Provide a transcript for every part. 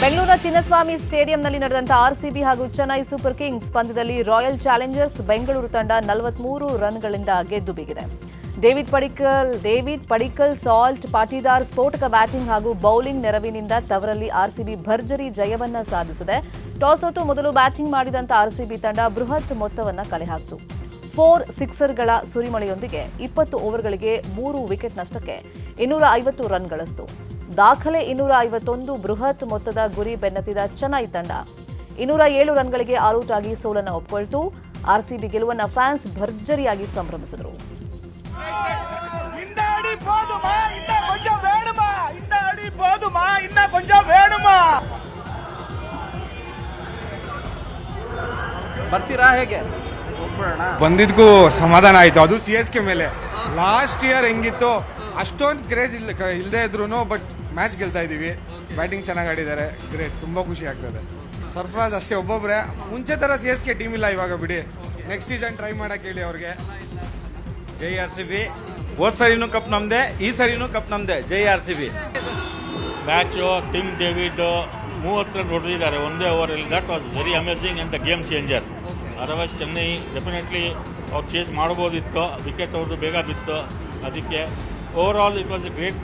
ಬೆಂಗಳೂರಿನ ಚಿನ್ನಸ್ವಾಮಿ ಸ್ಟೇಡಿಯಂನಲ್ಲಿ ನಡೆದಂತ ಆರ್ಸಿಬಿ ಹಾಗೂ ಚೆನ್ನೈ ಸೂಪರ್ ಕಿಂಗ್ಸ್ ಪಂದ್ಯದಲ್ಲಿ ರಾಯಲ್ ಚಾಲೆಂಜರ್ಸ್ ಬೆಂಗಳೂರು ತಂಡ 43 ರನ್ಗಳಿಂದ ಗೆದ್ದು ಬೀಗಿದೆ. ಡೇವಿಡ್ ಪಡಿಕ್ಕಲ್, ಸಾಲ್ಟ್, ಪಾಟೀದಾರ್ ಸ್ಫೋಟಕ ಬ್ಯಾಟಿಂಗ್ ಹಾಗೂ ಬೌಲಿಂಗ್ ನೆರವಿನಿಂದ ತವರಲ್ಲಿ ಆರ್ಸಿಬಿ ಭರ್ಜರಿ ಜಯವನ್ನ ಸಾಧಿಸಿದೆ. ಟಾಸ್ ಸೋತು ಮೊದಲು ಬ್ಯಾಟಿಂಗ್ ಮಾಡಿದಂತ ಆರ್ಸಿಬಿ ತಂಡ ಬೃಹತ್ ಮೊತ್ತವನ್ನ ಕಲೆ ಹಾಕಿತು. 4 ಸಿಕ್ಸರ್ಗಳ ಸುರಿಮಳೆಯೊಂದಿಗೆ 20 ಓವರ್ಗಳಿಗೆ 3 ವಿಕೆಟ್ ನಷ್ಟಕ್ಕೆ 250 ರನ್ ಗಳಿಸಿತು. ದಾಖಲೆ 251 ಬೃಹತ್ ಮೊತ್ತದ ಗುರಿ ಬೆನ್ನತ್ತಿದ ಚೆನ್ನೈ ತಂಡ 207 ರನ್ಗಳಿಗೆ ಆಲ್ಔಟ್ ಆಗಿ ಸೋಲನ್ನು ಒಪ್ಪಿಕೊಳ್ತು. ಆರ್ಸಿಬಿ ಗೆಲುವನ್ನ ಫ್ಯಾನ್ಸ್ ಭರ್ಜರಿಯಾಗಿ ಸಂಭ್ರಮಿಸಿದರು. ಬರ್ತೀರಾ ಹೇಗೆ? ಬಂದಿದ್ಗೂ ಸಮಾಧಾನ ಆಯ್ತು. ಅದು CSK ಮೇಲೆ ಲಾಸ್ಟ್ ಇಯರ್ ಹೆಂಗಿತ್ತು ಅಷ್ಟೊಂದು ಕ್ರೇಜ್ ಇಲ್ಲದೆ ಇದ್ರು ಬಟ್ ಮ್ಯಾಚ್ ಗೆಲ್ತಾ ಇದೀವಿ. ಬ್ಯಾಟಿಂಗ್ ಚೆನ್ನಾಗಿ ಆಡಿದ್ದಾರೆ, ಗ್ರೇಟ್, ತುಂಬ ಖುಷಿ ಆಗ್ತದೆ. ಸರ್ಫರಾಜ್ ಅಷ್ಟೇ ಒಬ್ಬೊಬ್ಬರೇ, ಮುಂಚೆ ಥರ CSK ಟೀಮ್ ಇಲ್ಲ ಇವಾಗ, ಬಿಡಿ. ನೆಕ್ಸ್ಟ್ ಸೀಸನ್ ಟ್ರೈ ಮಾಡಕ್ಕೆ ಹೇಳಿ ಅವ್ರಿಗೆ. ಜೈ RCB. ಹೋದ್ ಸರಿನೂ ಕಪ್ ನಮ್ದೆ, ಈ ಸರಿನೂ ಕಪ್ ನಮ್ದೆ. ಜೈ RCB. Match king David 30 run ಹೊಡೆದಿದ್ದಾರೆ ಒಂದೇ ಓವರಲ್ಲಿ. That was very amazing and the game changer. Otherwise Chennai definitely ಅವ್ರು ಚೇಸ್ ಮಾಡ್ಬೋದಿತ್ತು, ವಿಕೆಟ್ ಅವ್ರದ್ದು ಬೇಗ ಬಿತ್ತು. ಅದಕ್ಕೆ overall it was a great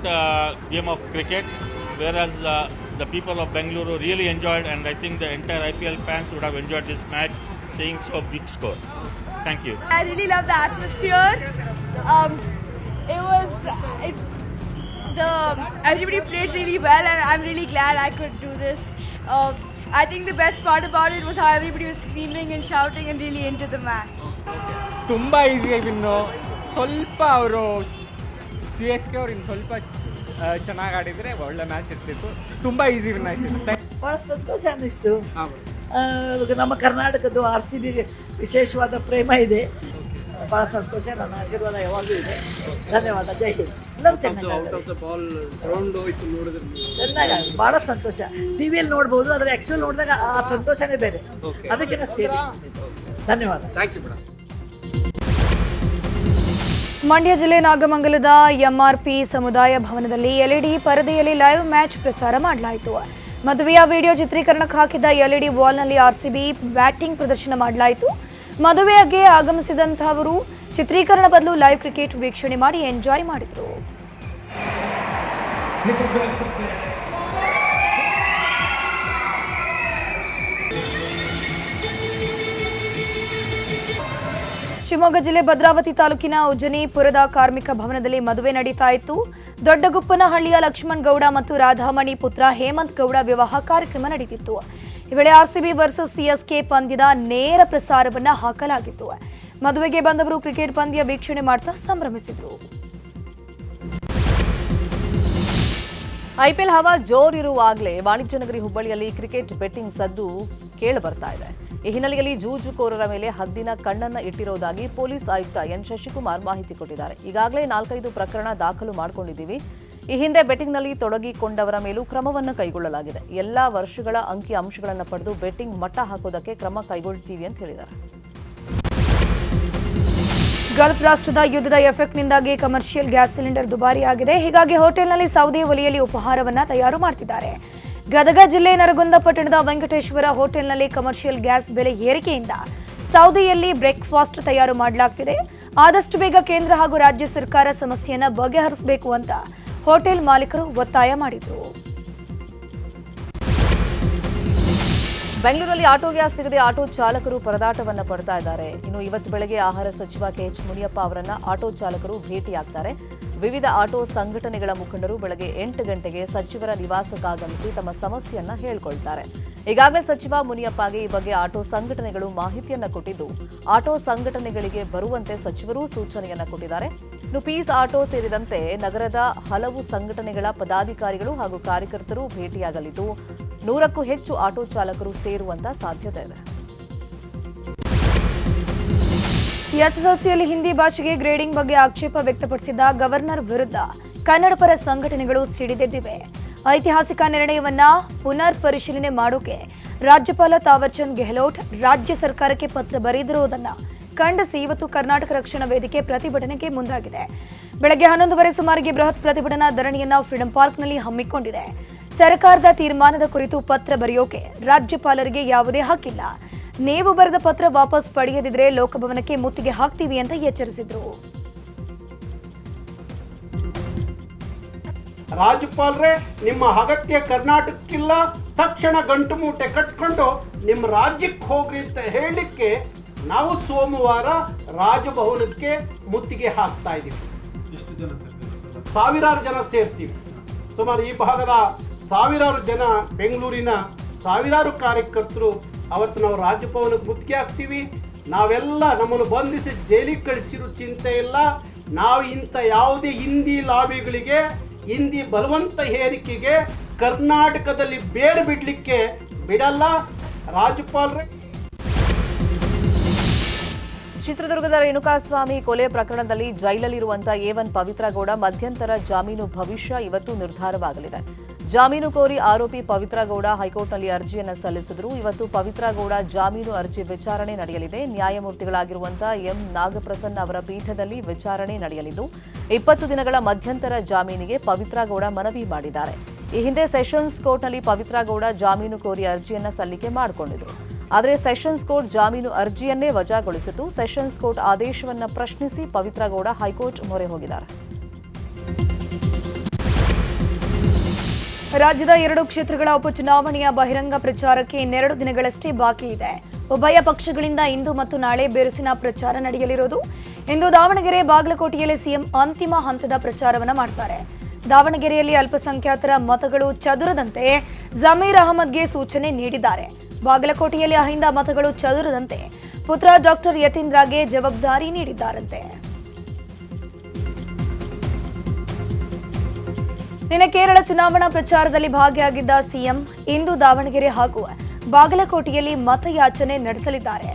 game of cricket, whereas the people of Bengaluru really enjoyed, and I think the entire IPL fans would have enjoyed this match, seeing so big score. Thank you. I really love the atmosphere. Everybody played really well, and I'm really glad I could do this. I think the best part about it was how everybody was screaming and shouting and really into the match. ತುಂಬ ಈಸಿಯಾಗಿ ಇನ್ನು ಸ್ವಲ್ಪ ಅವರು CSK ಅವ್ರು ಇನ್ನು ಸ್ವಲ್ಪ ಚೆನ್ನಾಗಿ ಆಡಿದರೆ ಒಳ್ಳೆ ಮ್ಯಾಚ್ ಇರ್ತಿತ್ತು. ತುಂಬ ಈಸಿ ವಿನ್ ಆಯ್ತಿತ್ತು. ಭಾಳ ಸಂತೋಷ ಅನ್ನಿಸ್ತು. ನಮ್ಮ ಕರ್ನಾಟಕದ್ದು RCB ವಿಶೇಷವಾದ ಪ್ರೇಮ ಇದೆ. ಭಾಳ ಸಂತೋಷ. ನನ್ನ ಆಶೀರ್ವಾದ ಯಾವಾಗಲೂ ಇದೆ. ಧನ್ಯವಾದ. ಜೈ ಹಿಂದ್. ಎಲ್ಲರೂ ಚೆನ್ನಾಗಿ ಚೆನ್ನಾಗಿ ಭಾಳ ಸಂತೋಷ. TV ಯಲ್ಲಿ ನೋಡ್ಬೋದು, ಆದರೆ ಆ್ಯಕ್ಚುಲ್ ನೋಡಿದಾಗ ಆ ಸಂತೋಷನೇ ಬೇರೆ. ಅದಕ್ಕೆ ನಾನು ಸೇರಿ. ಧನ್ಯವಾದ. Thank you madam. ಮಂಡ್ಯ ಜಿಲ್ಲೆ ನಾಗಮಂಗಲದ MRP ಸಮುದಾಯ ಭವನದಲ್ಲಿ LED ಪರದೆಯಲ್ಲಿ ಲೈವ್ ಮ್ಯಾಚ್ ಪ್ರಸಾರ ಮಾಡಲಾಯಿತು. ಮದುವೆಯ ವಿಡಿಯೋ ಚಿತ್ರೀಕರಣಕ್ಕೆ ಹಾಕಿದ್ದ LED ವಾಲ್ನಲ್ಲಿ RCB ಬ್ಯಾಟಿಂಗ್ ಪ್ರದರ್ಶನ ಮಾಡಲಾಯಿತು. ಮದುವೆಗೆ ಆಗಮಿಸಿದಂತಹವರು ಚಿತ್ರೀಕರಣ ಬದಲು ಲೈವ್ ಕ್ರಿಕೆಟ್ ವೀಕ್ಷಣೆ ಮಾಡಿ ಎಂಜಾಯ್ ಮಾಡಿದರು. ಶಿವಮೊಗ್ಗ ಜಿಲ್ಲೆ ಭದ್ರಾವತಿ ತಾಲೂಕಿನ ಉಜ್ಜನಿಪುರದ ಕಾರ್ಮಿಕ ಭವನದಲ್ಲಿ ಮದುವೆ ನಡೀತಾ ಇತ್ತು. ದೊಡ್ಡಗುಪ್ಪನಹಳ್ಳಿಯ ಲಕ್ಷ್ಮಣ್ ಗೌಡ ಮತ್ತು ರಾಧಾಮಣಿ ಪುತ್ರ ಹೇಮಂತ್ ಗೌಡ ವಿವಾಹ ಕಾರ್ಯಕ್ರಮ ನಡೆದಿತ್ತು. ಈ ವೇಳೆ RCB ವರ್ಸಸ್ CSK ಪಂದ್ಯದ ನೇರ ಪ್ರಸಾರವನ್ನ ಹಾಕಲಾಗಿತ್ತು. ಮದುವೆಗೆ ಬಂದವರು ಕ್ರಿಕೆಟ್ ಪಂದ್ಯ ವೀಕ್ಷಣೆ ಮಾಡ್ತಾ ಸಂಭ್ರಮಿಸಿದ್ರು. IPL ಹವಾ ಜೋರಿರುವಾಗಲೇ ವಾಣಿಜ್ಯ ನಗರಿ ಹುಬ್ಬಳ್ಳಿಯಲ್ಲಿ ಕ್ರಿಕೆಟ್ ಬೆಟ್ಟಿಂಗ್ ಸದ್ದು ಕೇಳಿಬರ್ತಾ ಇದೆ. ಈ ಹಿನ್ನೆಲೆಯಲ್ಲಿ ಜೂಜುಕೋರರ ಮೇಲೆ ಹದ್ದಿನ ಕಣ್ಣನ್ನ ಇಟ್ಟಿರುವುದಾಗಿ ಪೊಲೀಸ್ ಆಯುಕ್ತ ಎನ್ ಶಶಿಕುಮಾರ್ ಮಾಹಿತಿ ಕೊಟ್ಟಿದ್ದಾರೆ. ಈಗಾಗಲೇ 4-5 ಪ್ರಕರಣ ದಾಖಲು ಮಾಡಿಕೊಂಡಿದ್ದೀವಿ. ಈ ಹಿಂದೆ ಬೆಟ್ಟಿಂಗ್ನಲ್ಲಿ ತೊಡಗಿಕೊಂಡವರ ಮೇಲೂ ಕ್ರಮವನ್ನು ಕೈಗೊಳ್ಳಲಾಗಿದೆ. ಎಲ್ಲಾ ವರ್ಷಗಳ ಅಂಕಿ ಅಂಶಗಳನ್ನು ಪಡೆದು ಬೆಟ್ಟಿಂಗ್ ಮಟ್ಟ ಹಾಕೋದಕ್ಕೆ ಕ್ರಮ ಕೈಗೊಳ್ತೀವಿ ಅಂತ ಹೇಳಿದ್ದಾರೆ. ಗಲ್ಫ್ ರಾಷ್ಟ್ರದ ಯುದ್ಧದ ಎಫೆಕ್ಟ್ನಿಂದಾಗಿ ಕಮರ್ಷಿಯಲ್ ಗ್ಯಾಸ್ ಸಿಲಿಂಡರ್ ದುಬಾರಿಯಾಗಿದೆ. ಹೀಗಾಗಿ ಹೋಟೆಲ್ನಲ್ಲಿ ಸೌದೆ ಒಲೆಯಲ್ಲಿ ಉಪಹಾರವನ್ನ ತಯಾರು ಮಾಡ್ತಿದ್ದಾರೆ. ಗದಗ ಜಿಲ್ಲೆ ನರಗುಂದ ಪಟ್ಟಣದ ವೆಂಕಟೇಶ್ವರ ಹೋಟೆಲ್ನಲ್ಲಿ ಕಮರ್ಷಿಯಲ್ ಗ್ಯಾಸ್ ಬೆಲೆ ಏರಿಕೆಯಿಂದ ಸೌದೆಯಲ್ಲಿ ಬ್ರೇಕ್ಫಾಸ್ಟ್ ತಯಾರು ಮಾಡಲಾಗ್ತಿದೆ. ಆದಷ್ಟು ಬೇಗ ಕೇಂದ್ರ ಹಾಗೂ ರಾಜ್ಯ ಸರ್ಕಾರ ಸಮಸ್ಯೆಯನ್ನು ಬಗೆಹರಿಸಬೇಕು ಅಂತ ಹೋಟೆಲ್ ಮಾಲೀಕರು ಒತ್ತಾಯ ಮಾಡಿದರು. ಬೆಂಗಳೂರಲ್ಲಿ ಆಟೋ ಗ್ಯಾಸ್ ಸಿಗದೆ ಆಟೋ ಚಾಲಕರು ಪರದಾಟವನ್ನ ಪಡ್ತಾ ಇದ್ದಾರೆ. ಇನ್ನು ಇವತ್ತು ಬೆಳಗ್ಗೆ ಆಹಾರ ಸಚಿವ KH ಮುನಿಯಪ್ಪ ಅವರನ್ನ ಆಟೋ ಚಾಲಕರು ಭೇಟಿಯಾಗ್ತಾರೆ. ವಿವಿಧ ಆಟೋ ಸಂಘಟನೆಗಳ ಮುಖಂಡರು ಬೆಳಗ್ಗೆ 8 ಗಂಟೆಗೆ ಸಚಿವರ ನಿವಾಸಕ್ಕಾಗಮಿಸಿ ತಮ್ಮ ಸಮಸ್ಯೆಯನ್ನ ಹೇಳಿಕೊಳ್ತಾರೆ. ಈಗಾಗಲೇ ಸಚಿವ ಮುನಿಯಪ್ಪಗೆ ಈ ಬಗ್ಗೆ ಆಟೋ ಸಂಘಟನೆಗಳು ಮಾಹಿತಿಯನ್ನ ಕೊಟ್ಟಿದ್ದು, ಆಟೋ ಸಂಘಟನೆಗಳಿಗೆ ಬರುವಂತೆ ಸಚಿವರು ಸೂಚನೆಯನ್ನ ಕೊಟ್ಟಿದ್ದಾರೆ. ಇನ್ನು ಪೀಸ್ ಆಟೋ ಸೇರಿದಂತೆ ನಗರದ ಹಲವು ಸಂಘಟನೆಗಳ ಪದಾಧಿಕಾರಿಗಳು ಹಾಗೂ ಕಾರ್ಯಕರ್ತರು ಭೇಟಿಯಾಗಲಿದ್ದು 100ಕ್ಕೂ ಹೆಚ್ಚು ಆಟೋ ಚಾಲಕರು ಸೇರುವಂತ ಸಾಧ್ಯತೆ ಇದೆ. SSLCಯಲ್ಲಿ ಹಿಂದಿ ಭಾಷೆಗೆ ಗ್ರೇಡಿಂಗ್ ಬಗ್ಗೆ ಆಕ್ಷೇಪ ವ್ಯಕ್ತಪಡಿಸಿದ್ದ ಗವರ್ನರ್ ವಿರುದ್ಧ ಕನ್ನಡ ಪರ ಸಂಘಟನೆಗಳು ಸಿಡಿದೆದ್ದಿವೆ. ಐತಿಹಾಸಿಕ ನಿರ್ಣಯವನ್ನ ಪುನರ್ ಪರಿಶೀಲನೆ ಮಾಡೋಕೆ ರಾಜ್ಯಪಾಲ ತಾವರ್ಚಂದ್ ಗೆಹ್ಲೋಟ್ ರಾಜ್ಯ ಸರ್ಕಾರಕ್ಕೆ ಪತ್ರ ಬರೆದಿರುವುದನ್ನು ಖಂಡಿಸಿ ಇವತ್ತು ಕರ್ನಾಟಕ ರಕ್ಷಣಾ ವೇದಿಕೆ ಪ್ರತಿಭಟನೆಗೆ ಮುಂದಾಗಿದೆ. ಬೆಳಗ್ಗೆ 11:30 ಸುಮಾರಿಗೆ ಬೃಹತ್ ಪ್ರತಿಭಟನಾ ಧರಣಿಯನ್ನ ಫ್ರೀಡಂ ಪಾರ್ಕ್ನಲ್ಲಿ ಹಮ್ಮಿಕೊಂಡಿದೆ. ಸರ್ಕಾರದ ತೀರ್ಮಾನದ ಕುರಿತು ಪತ್ರ ಬರೆಯೋಕೆ ರಾಜ್ಯಪಾಲರಿಗೆ ಯಾವುದೇ ಹಕ್ಕಿಲ್ಲ. ನೀವು ಬರೆದ ಪತ್ರ ವಾಪಸ್ ಪಡೆಯದಿದ್ರೆ ಲೋಕಭವನಕ್ಕೆ ಮುತ್ತಿಗೆ ಹಾಕ್ತೀವಿ ಅಂತ ಎಚ್ಚರಿಸಿದ್ರು. ರಾಜ್ಯಪಾಲರೇ, ನಿಮ್ಮ ಅಗತ್ಯ ಕರ್ನಾಟಕಕ್ಕಿಲ್ಲ, ತಕ್ಷಣ ಗಂಟು ಮೂಟೆ ಕಟ್ಕೊಂಡು ನಿಮ್ಮ ರಾಜ್ಯಕ್ಕೆ ಹೋಗ್ರಿ ಅಂತ ಹೇಳಲಿಕ್ಕೆ ನಾವು ಸೋಮವಾರ ರಾಜಭವನಕ್ಕೆ ಮುತ್ತಿಗೆ ಹಾಕ್ತಾ ಇದ್ದೀವಿ. ಸಾವಿರಾರು ಜನ ಸೇರ್ತೀವಿ. ಸುಮಾರು ಈ ಭಾಗದ ಸಾವಿರಾರು ಜನ, ಬೆಂಗಳೂರಿನ ಸಾವಿರಾರು ಕಾರ್ಯಕರ್ತರು ಅವತ್ತು ನಾವು ರಾಜಭವನಕ್ಕೆ ಮುತ್ತಿಗೆ ಹಾಕ್ತೀವಿ. ನಾವೆಲ್ಲ ನಮ್ಮನ್ನು ಬಂಧಿಸಿ ಜೈಲಿಗೆ ಕಳಿಸಿರೋ ಚಿಂತೆ ಇಲ್ಲ. ನಾವು ಇಂಥ ಯಾವುದೇ ಹಿಂದಿ ಲಾಬಿಗಳಿಗೆ, ಹಿಂದಿ ಬಲವಂತ ಹೇರಿಕೆಗೆ ಕರ್ನಾಟಕದಲ್ಲಿ ಬೇರು ಬಿಡಲಿಕ್ಕೆ ಬಿಡಲ್ಲ. ರಾಜ್ಯಪಾಲರೇ, ಚಿತ್ರದುರ್ಗದ ರೇಣುಕಾಸ್ವಾಮಿ ಕೊಲೆ ಪ್ರಕರಣದಲ್ಲಿ ಜೈಲಲ್ಲಿರುವಂತಹ A1 ಪವಿತ್ರ ಗೌಡ ಮಧ್ಯಂತರ ಜಾಮೀನು ಭವಿಷ್ಯ ಇವತ್ತು ನಿರ್ಧಾರವಾಗಲಿದೆ. ಜಾಮೀನು ಕೋರಿ ಆರೋಪಿ ಪವಿತ್ರ ಗೌಡ ಹೈಕೋರ್ಟ್ನಲ್ಲಿ ಅರ್ಜಿಯನ್ನು ಸಲ್ಲಿಸಿದರು. ಇವತ್ತು ಪವಿತ್ರ ಗೌಡ ಜಾಮೀನು ಅರ್ಜಿ ವಿಚಾರಣೆ ನಡೆಯಲಿದೆ. ನ್ಯಾಯಮೂರ್ತಿಗಳಾಗಿರುವಂತಹ ಎಂ ನಾಗಪ್ರಸನ್ನ ಅವರ ಪೀಠದಲ್ಲಿ ವಿಚಾರಣೆ ನಡೆಯಲಿದ್ದು 20 ದಿನಗಳ ಮಧ್ಯಂತರ ಜಾಮೀನಿಗೆ ಪವಿತ್ರ ಗೌಡ ಮನವಿ ಮಾಡಿದ್ದಾರೆ. ಈ ಹಿಂದೆ ಸೆಷನ್ಸ್ ಕೋರ್ಟ್ನಲ್ಲಿ ಪವಿತ್ರ ಗೌಡ ಜಾಮೀನು ಕೋರಿ ಅರ್ಜಿಯನ್ನು ಸಲ್ಲಿಕೆ ಮಾಡಿಕೊಂಡಿದ್ರು. ಆದರೆ ಸೆಷನ್ಸ್ ಕೋರ್ಟ್ ಜಾಮೀನು ಅರ್ಜಿಯನ್ನೇ ವಜಾಗೊಳಿಸಿತು. ಸೆಷನ್ಸ್ ಕೋರ್ಟ್ ಆದೇಶವನ್ನು ಪ್ರಶ್ನಿಸಿ ಪವಿತ್ರ ಗೌಡ ಹೈಕೋರ್ಟ್ ಮೊರೆ ಹೋಗಿದ್ದಾರೆ. ರಾಜ್ಯದ 2 ಕ್ಷೇತ್ರಗಳ ಉಪಚುನಾವಣೆಯ ಬಹಿರಂಗ ಪ್ರಚಾರಕ್ಕೆ ಇನ್ನೆರಡು ದಿನಗಳಷ್ಟೇ ಬಾಕಿ ಇದೆ. ಉಭಯ ಪಕ್ಷಗಳಿಂದ ಇಂದು ಮತ್ತು ನಾಳೆ ಬಿರುಸಿನ ಪ್ರಚಾರ ನಡೆಯಲಿರುವುದು. ಇಂದು ದಾವಣಗೆರೆ, ಬಾಗಲಕೋಟೆಯಲ್ಲಿ ಸಿಎಂ ಅಂತಿಮ ಹಂತದ ಪ್ರಚಾರವನ್ನು ಮಾಡ್ತಾರೆ. ದಾವಣಗೆರೆಯಲ್ಲಿ ಅಲ್ಪಸಂಖ್ಯಾತರ ಮತಗಳು ಚದುರದಂತೆ ಜಮೀರ್ ಅಹಮದ್ಗೆ ಸೂಚನೆ ನೀಡಿದ್ದಾರೆ. ಬಾಗಲಕೋಟೆಯಲ್ಲಿ ಅಹಿಂದ ಮತಗಳು ಚದುರದಂತೆ ಪುತ್ರ ಡಾಕ್ಟರ್ ಯತೀಂದ್ರಗೆ ಜವಾಬ್ದಾರಿ ನೀಡಿದ್ದಾರಂತೆ. ನಿನ್ನೆ ಕೇರಳ ಚುನಾವಣಾ ಪ್ರಚಾರದಲ್ಲಿ ಭಾಗಿಯಾಗಿದ್ದ ಸಿಎಂ ಇಂದು ದಾವಣಗೆರೆ ಹಾಗೂ ಬಾಗಲಕೋಟೆಯಲ್ಲಿ ಮತಯಾಚನೆ ನಡೆಸಲಿದ್ದಾರೆ.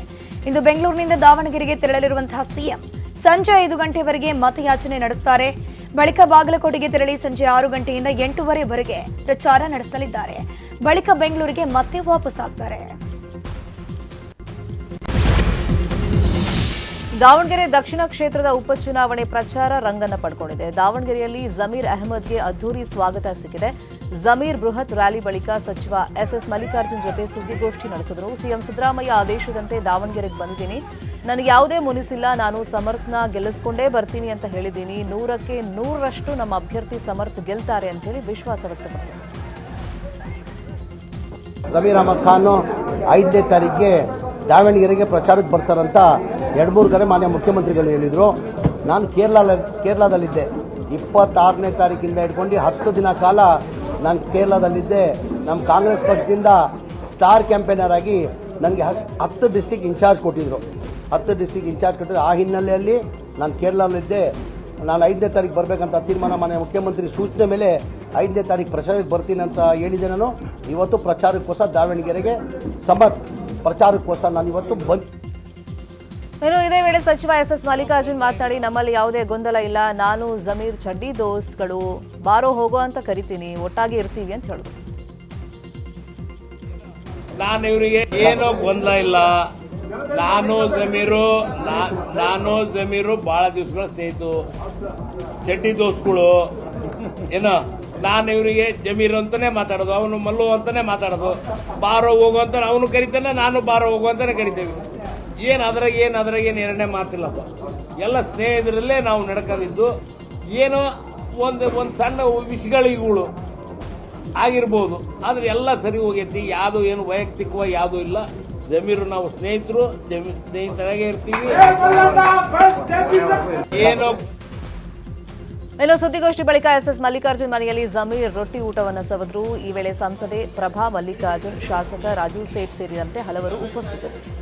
ಇಂದು ಬೆಂಗಳೂರಿನಿಂದ ದಾವಣಗೆರೆಗೆ ತೆರಳಲಿರುವಂತಹ ಸಿಎಂ ಸಂಜೆ 5 ಗಂಟೆವರೆಗೆ ಮತಯಾಚನೆ ನಡೆಸುತ್ತಾರೆ. ಬಳಿಕ ಬಾಗಲಕೋಟೆಗೆ ತೆರಳಿ ಸಂಜೆ 6 ಗಂಟೆಯಿಂದ 8:30ವರೆಗೆ ಪ್ರಚಾರ ನಡೆಸಲಿದ್ದಾರೆ. ಬಳಿಕ ಬೆಂಗಳೂರಿಗೆ ಮತ್ತೆ ವಾಪಸ್ ಆಗ್ತಾರೆ. ದಾವಣಗೆರೆ ದಕ್ಷಿಣ ಕ್ಷೇತ್ರದ ಉಪಚುನಾವಣೆ ಪ್ರಚಾರ ರಂಗನ್ನ ಪಡ್ಕೊಂಡಿದೆ. ದಾವಣಗೆರೆಯಲ್ಲಿ ಜಮೀರ್ ಅಹಮದ್ಗೆ ಅದ್ದೂರಿ ಸ್ವಾಗತ ಸಿಕ್ಕಿದೆ. ಜಮೀರ್ ಬೃಹತ್ ರ್ಯಾಲಿ ಬಳಿಕ ಸಚಿವ ಎಸ್ ಮಲ್ಲಿಕಾರ್ಜುನ್ ಜೊತೆ ಸುದ್ದಿಗೋಷ್ಠಿ ನಡೆಸಿದರು. ಸಿಎಂ ಸಿದ್ದರಾಮಯ್ಯ ಆದೇಶದಂತೆ ದಾವಣಗೆರೆಗೆ ಬಂದಿದ್ದೀನಿ. ನನಗೆ ಯಾವುದೇ ಮುನಿಸಿಲ್ಲ. ನಾನು ಸಮರ್ಥನ ಗೆಲ್ಲಿಸ್ಕೊಂಡೇ ಬರ್ತೀನಿ ಅಂತ ಹೇಳಿದ್ದೀನಿ. 100ಕ್ಕೆ 100ರಷ್ಟು ನಮ್ಮ ಅಭ್ಯರ್ಥಿ ಸಮರ್ಥ್ ಗೆಲ್ತಾರೆ ಅಂತ ಹೇಳಿ ವಿಶ್ವಾಸ ವ್ಯಕ್ತಪಡಿಸಿದರು. ಜಮೀರ್ ಅಹಮದ್ ಖಾನ್ 5ನೇ ತಾರೀಕಿಗೆ ದಾವಣಗೆರೆಗೆ ಪ್ರಚಾರಕ್ಕೆ ಬರ್ತಾರಂತ 2-3 ಕಡೆ ಮಾನ್ಯ ಮುಖ್ಯಮಂತ್ರಿಗಳು ಹೇಳಿದರು. ನಾನು ಕೇರಳದಲ್ಲಿದ್ದೆ. 26ನೇ ತಾರೀಕಿಂದ ಹಿಡ್ಕೊಂಡು 10 ದಿನ ಕಾಲ ನಾನು ಕೇರಳದಲ್ಲಿದ್ದೆ. ನಮ್ಮ ಕಾಂಗ್ರೆಸ್ ಪಕ್ಷದಿಂದ ಸ್ಟಾರ್ ಕ್ಯಾಂಪೇನರ್ ಆಗಿ ನನಗೆ 10 ಡಿಸ್ಟಿಕ್ ಇನ್ಚಾರ್ಜ್ ಕೊಟ್ಟಿದ್ದರು. 10 ಡಿಸ್ಟಿಕ್ ಇನ್ಚಾರ್ಜ್ ಕೊಟ್ಟಿದ್ರು. ಆ ಹಿನ್ನೆಲೆಯಲ್ಲಿ ನಾನು ಕೇರಳದಲ್ಲಿದ್ದೆ. ನಾನು 5ನೇ ತಾರೀಕು ಬರಬೇಕಂತ ತೀರ್ಮಾನ ಮಾನ್ಯ ಮುಖ್ಯಮಂತ್ರಿ ಸೂಚನೆ ಮೇಲೆ 5ನೇ ತಾರೀಕು ಪ್ರಚಾರಕ್ಕೆ ಬರ್ತೀನಿ ಅಂತ ಹೇಳಿದೆ. ನಾನು ಇವತ್ತು ಪ್ರಚಾರಕ್ಕೋಸ್ಕರ ದಾವಣಗೆರೆಗೆ ಪ್ರಚಾರಕ್ಕೋಸ್ಕರ ನಾನು ಇವತ್ತು ಇನ್ನು ಇದೇ ವೇಳೆ ಸಚಿವ ಎಸ್ ಮಲ್ಲಿಕಾರ್ಜುನ್ ಮಾತನಾಡಿ, ನಮ್ಮಲ್ಲಿ ಯಾವುದೇ ಗೊಂದಲ ಇಲ್ಲ. ನಾನು ಜಮೀರ್ ಚಡ್ಡಿ ದೋಸ್ತ್ಗಳು ಬಾರೋ ಹೋಗೋ ಅಂತ ಕರಿತೀನಿ, ಒಟ್ಟಾಗಿ ಇರ್ತೀವಿ ಅಂತ ಹೇಳಿದ್ರು. ನಾನು ಇವರಿಗೆ ಏನೋ ಗೊಂದಲ ಇಲ್ಲ. ನಾನು ಜಮೀರು ಭಾಳ ದಿವಸಗಳ ಸ್ನೇಹಿತು, ಚಡ್ಡಿ ದೋಸ್ತ್ಗಳು ಏನೋ. ನಾನು ಇವರಿಗೆ ಜಮೀರು ಅಂತಾನೆ ಮಾತಾಡೋದು, ಅವನು ಮಲ್ಲು ಅಂತಾನೆ ಮಾತಾಡೋದು. ಬಾರೋ ಹೋಗು ಅಂತ ಅವನು ಕರಿತಾನೆ, ನಾನು ಬಾರೋ ಹೋಗು ಅಂತಾನೆ ಕರಿತೇವೆ. ಏನು ಅದ್ರಾಗ ಏನು ಎರಡನೇ ಮಾತಿಲ್ಲಪ್ಪ. ಎಲ್ಲ ಸ್ನೇಹಿತರಲ್ಲೇ ನಾವು ನಡ್ಕೊಂಡಿದ್ದು. ಏನೋ ಒಂದು ಸಣ್ಣ ವಿಷಯಗಳಿಗಳು ಆಗಿರ್ಬೋದು, ಆದರೆ ಎಲ್ಲ ಸರಿ ಹೋಗೈತಿ. ಯಾವುದು ಏನು ವೈಯಕ್ತಿಕವಾಗಿ ಯಾವುದೂ ಇಲ್ಲ. ಜಮೀರು ನಾವು ಸ್ನೇಹಿತರು, ಸ್ನೇಹಿತರಾಗೇ ಇರ್ತೀವಿ. ಏನೋ ಇನ್ನು ಸುದ್ದಿಗೋಷ್ಠಿ ಬಳಿಕ ಎಸ್ ಮಲ್ಲಿಕಾರ್ಜುನ್ ಮನೆಯಲ್ಲಿ ಜಮೀರ್ ರೊಟ್ಟಿ ಊಟವನ್ನು ಸವಿದ್ರು. ಈ ವೇಳೆ ಸಂಸದೆ ಪ್ರಭಾ ಮಲ್ಲಿಕಾರ್ಜುನ್, ಶಾಸಕ ರಾಜು ಸೇಠ್ ಸೇರಿದಂತೆ ಹಲವರು ಉಪಸ್ಥಿತರಿದ್ದರು.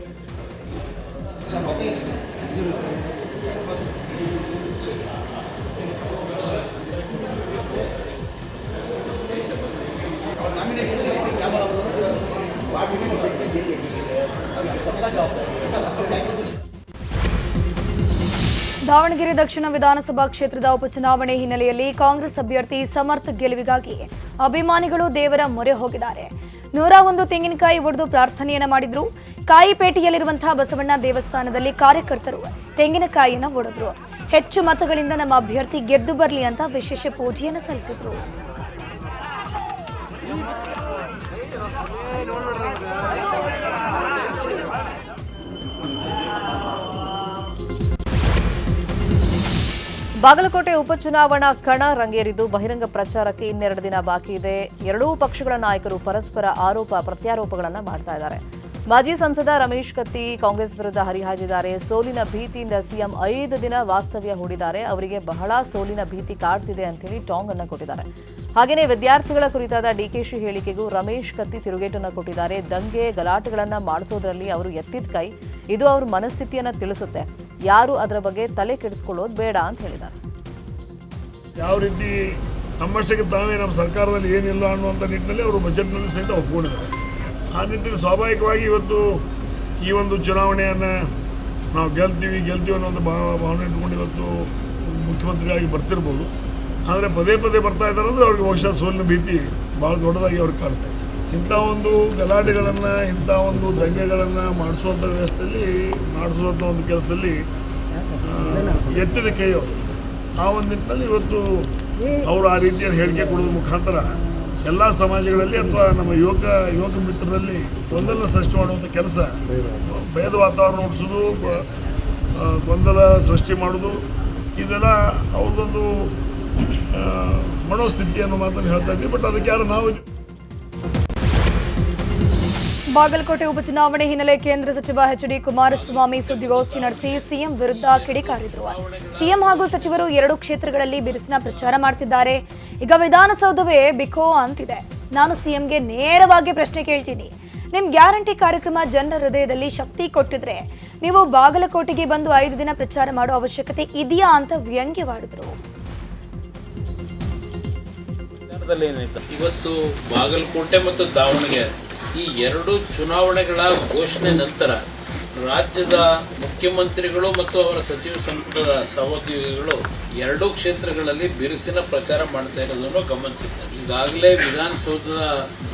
ದಾವಣಗೆರೆ ದಕ್ಷಿಣ ವಿಧಾನಸಭಾ ಕ್ಷೇತ್ರದ ಉಪಚುನಾವಣೆ ಹಿನ್ನೆಲೆಯಲ್ಲಿ ಕಾಂಗ್ರೆಸ್ ಅಭ್ಯರ್ಥಿ ಸಮರ್ಥ್ ಗೆಲುವಿಗಾಗಿ ಅಭಿಮಾನಿಗಳು ದೇವರ ಮೊರೆ ಹೋಗಿದ್ದಾರೆ. 101 ತೆಂಗಿನಕಾಯಿ ಒಡೆದು ಪ್ರಾರ್ಥನೆಯನ್ನ ಮಾಡಿದ್ರು. ಕಾಯಿಪೇಟೆಯಲ್ಲಿರುವಂತಹ ಬಸವಣ್ಣ ದೇವಸ್ಥಾನದಲ್ಲಿ ಕಾರ್ಯಕರ್ತರು ತೆಂಗಿನಕಾಯಿಯನ್ನು ಒಡೆದ್ರು. ಹೆಚ್ಚು ಮತಗಳಿಂದ ನಮ್ಮ ಅಭ್ಯರ್ಥಿ ಗೆದ್ದು ಬರಲಿ ಅಂತ ವಿಶೇಷ ಪೂಜೆಯನ್ನು ಸಲ್ಲಿಸಿದ್ರು. ಬಾಗಲಕೋಟೆ ಉಪಚುನಾವಣಾ ಕಣ ರಂಗೇರಿದ್ದು ಬಹಿರಂಗ ಪ್ರಚಾರಕ್ಕೆ ಇನ್ನೆರಡು ದಿನ ಬಾಕಿ ಇದೆ. ಎರಡೂ ಪಕ್ಷಗಳ ನಾಯಕರು ಪರಸ್ಪರ ಆರೋಪ ಪ್ರತ್ಯಾರೋಪಗಳನ್ನು ಮಾಡ್ತಾ ಇದ್ದಾರೆ. ಮಾಜಿ ಸಂಸದ ರಮೇಶ್ ಕತ್ತಿ ಕಾಂಗ್ರೆಸ್ ವಿರುದ್ಧ ಹರಿಹಾಯ್ದಿದ್ದಾರೆ. ಸೋಲಿನ ಭೀತಿಯಿಂದ ಸಿಎಂ 5 ದಿನ ವಾಸ್ತವ್ಯ ಹೂಡಿದ್ದಾರೆ. ಅವರಿಗೆ ಬಹಳ ಸೋಲಿನ ಭೀತಿ ಕಾಡ್ತಿದೆ ಅಂತೇಳಿ ಟಾಂಗ್ ಅನ್ನು ಕೊಟ್ಟಿದ್ದಾರೆ. ಹಾಗೆಯೇ ವಿದ್ಯಾರ್ಥಿಗಳ ಕುರಿತಾದ ಡಿಕೆಶಿ ಹೇಳಿಕೆಗೂ ರಮೇಶ್ ಕತ್ತಿ ತಿರುಗೇಟನ್ನು ಕೊಟ್ಟಿದ್ದಾರೆ. ದಂಗೆ ಗಲಾಟೆಗಳನ್ನು ಮಾಡಿಸೋದ್ರಲ್ಲಿ ಅವರು ಎತ್ತಿದ ಕೈ, ಇದು ಅವ್ರ ಮನಸ್ಥಿತಿಯನ್ನು ತಿಳಿಸುತ್ತೆ. ಯಾರು ಅದರ ಬಗ್ಗೆ ತಲೆ ಕೆಡಿಸ್ಕೊಳ್ಳೋದು ಬೇಡ ಅಂತ ಹೇಳಿದ್ದಾರೆ. ಯಾವ ರೀತಿ ನಮ್ಮಷ್ಟಕ್ಕೆ ತಾವೇ ನಮ್ಮ ಸರ್ಕಾರದಲ್ಲಿ ಏನಿಲ್ಲ ಅನ್ನುವಂಥ ನಿಟ್ಟಿನಲ್ಲಿ ಅವರು ಬಜೆಟ್ನಲ್ಲಿ ಸಹಿತ ಒಪ್ಕೊಂಡಿದ್ದಾರೆ. ಆ ನಿಟ್ಟಿನಲ್ಲಿ ಸ್ವಾಭಾವಿಕವಾಗಿ ಇವತ್ತು ಈ ಒಂದು ಚುನಾವಣೆಯನ್ನು ನಾವು ಗೆಲ್ತೀವಿ ಅನ್ನೋಂಥ ಭಾವನೆ ಇಟ್ಕೊಂಡು ಇವತ್ತು ಮುಖ್ಯಮಂತ್ರಿಯಾಗಿ ಬರ್ತಿರ್ಬೋದು. ಆದರೆ ಪದೇ ಪದೇ ಬರ್ತಾ ಇದ್ದಾರೆ ಅಂದರೆ ಅವ್ರಿಗೆ ಬಹುಶಃ ಸೋಲಿನ ಭೀತಿ ಭಾಳ ದೊಡ್ಡದಾಗಿ ಅವ್ರಿಗೆ ಕಾಡ್ತಾ ಇದೆ. ಇಂಥ ಒಂದು ಗಲಾಟೆಗಳನ್ನು, ಇಂಥ ಒಂದು ದಂಗೆಗಳನ್ನು ಮಾಡಿಸುವಂಥ ಮಾಡಿಸುವಂಥ ಒಂದು ಕೆಲಸದಲ್ಲಿ ಎತ್ತಿದ ಕೈ ಅವರು. ಆ ಒಂದು ನಿಟ್ಟಿನಲ್ಲಿ ಇವತ್ತು ಅವರು ಆ ರೀತಿಯ ಹೇಳಿಕೆ ಕೊಡೋದ್ರ ಮುಖಾಂತರ ಎಲ್ಲ ಸಮಾಜಗಳಲ್ಲಿ ಅಥವಾ ನಮ್ಮ ಯುವಕ ಮಿತ್ರರಲ್ಲಿ ಗೊಂದಲ ಸೃಷ್ಟಿ ಮಾಡುವಂಥ ಕೆಲಸ, ಭೇದ ವಾತಾವರಣ ಹುಟ್ಟಿಸೋದು, ಗೊಂದಲ ಸೃಷ್ಟಿ ಮಾಡೋದು, ಇದೆಲ್ಲ ಅವ್ರದ್ದೊಂದು ಮನೋಸ್ಥಿತಿ ಅನ್ನೋ ಮಾತನ್ನು ಹೇಳ್ತಾ ಇದ್ದೀವಿ. ಬಟ್ ಅದಕ್ಕೆ ಯಾರು ನಾವು ಬಾಗಲಕೋಟೆ ಉಪಚುನಾವಣೆ ಹಿನ್ನೆಲೆ ಕೇಂದ್ರ ಸಚಿವ ಎಚ್.ಡಿ. ಕುಮಾರಸ್ವಾಮಿ ಸುದ್ದಿಗೋಷ್ಠಿ ನಡೆಸಿ ಸಿಎಂ ವಿರುದ್ಧ ಕಿಡಿಕಾರಿದ್ರು. ಸಿಎಂ ಹಾಗೂ ಸಚಿವರು 2 ಕ್ಷೇತ್ರಗಳಲ್ಲಿ ಬಿರುಸಿನ ಪ್ರಚಾರ ಮಾಡ್ತಿದ್ದಾರೆ. ಈಗ ವಿಧಾನಸೌಧವೇ ಬಿಕೋ ಅಂತಿದೆ. ನಾನು ಸಿಎಂಗೆ ನೇರವಾಗಿ ಪ್ರಶ್ನೆ ಕೇಳ್ತೀನಿ. ನಿಮ್ ಗ್ಯಾರಂಟಿ ಕಾರ್ಯಕ್ರಮ ಜನರ ಹೃದಯದಲ್ಲಿ ಶಕ್ತಿ ಕೊಟ್ಟಿದ್ರೆ ನೀವು ಬಾಗಲಕೋಟೆಗೆ ಬಂದು 5 ದಿನ ಪ್ರಚಾರ ಮಾಡೋ ಅವಶ್ಯಕತೆ ಇದೆಯಾ ಅಂತ ವ್ಯಂಗ್ಯವಾಡಿದ್ರು. ಇವತ್ತು ಬಾಗಲಕೋಟೆ ಮತ್ತು ದಾವಣಗೆರೆ ಈ 2 ಚುನಾವಣೆಗಳ ಘೋಷಣೆ ನಂತರ ರಾಜ್ಯದ ಮುಖ್ಯಮಂತ್ರಿಗಳು ಮತ್ತು ಅವರ ಸಚಿವ ಸಂಪುಟದ ಸಹೋದ್ಯೋಗಿಗಳು 2 ಕ್ಷೇತ್ರಗಳಲ್ಲಿ ಬಿರುಸಿನ ಪ್ರಚಾರ ಮಾಡ್ತಾ ಇರೋದನ್ನು ಗಮನಿಸಿದ್ದಾರೆ. ಈಗಾಗಲೇ ವಿಧಾನಸೌಧದ